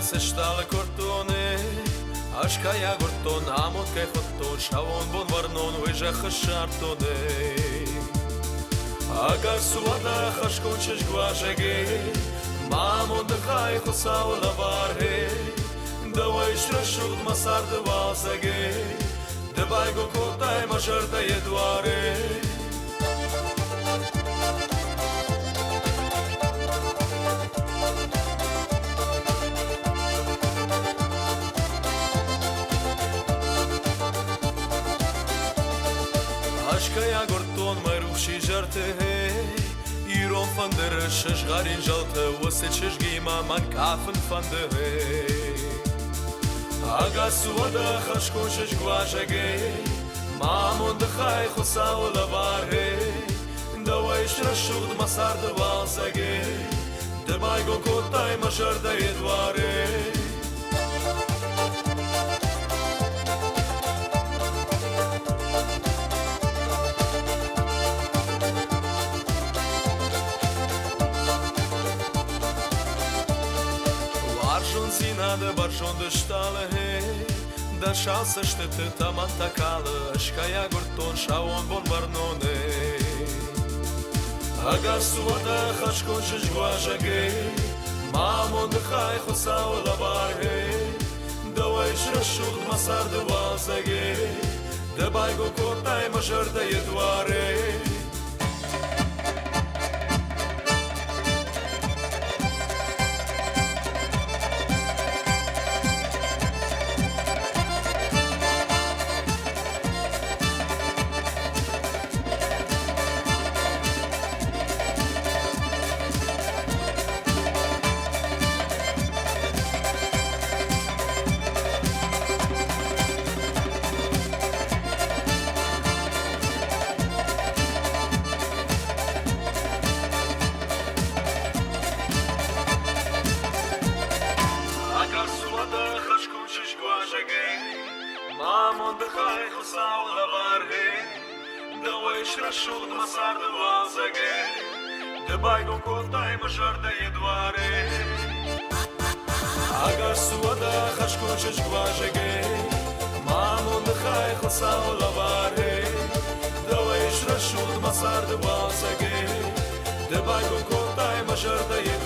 se shtalë kortone Ashka ja gorton, amot kaj foton Shavon bon varnon, veja khashartone Agar suada khashkon që shguashege Mamon dë kaj khosa o lavarhe Dëvaj shrashut masar dë vasege Dëbaj go kotaj ma shërta jeduare Ashka ja gorton më rushi gjarte I ron fëndërë shëshgarin gjalte Ose që shgima man kafën fëndëhe Aga suada khashkon që shguashege Mamon dë khaj khosa o lavarhe Dëvaj shrashut masar dë vasege Dëbaj go kotaj ma shërda jeduare Barshon zina dhe barshon dhe shtale he Da shasë shtetë të man të kalë Shka ja gorton shaon bon varnone Aga suada khashkon që shguashege Mamon dhe khaj khosa o lavarhe Dëvaj shrashut masar dhe vasege Dëbaj go kotaj ma shërta jeduare Mamon dë khaj khosa o lavarhe Dëvaj shrashut masar dë vasege Dëbaj go kotaj më shërta jeduare Agar suada khashkon që shguashege Mamon dë khaj khosa o lavarhe Dëvaj shrashut masar dë vasege Dëbaj go kotaj më shërta jeduare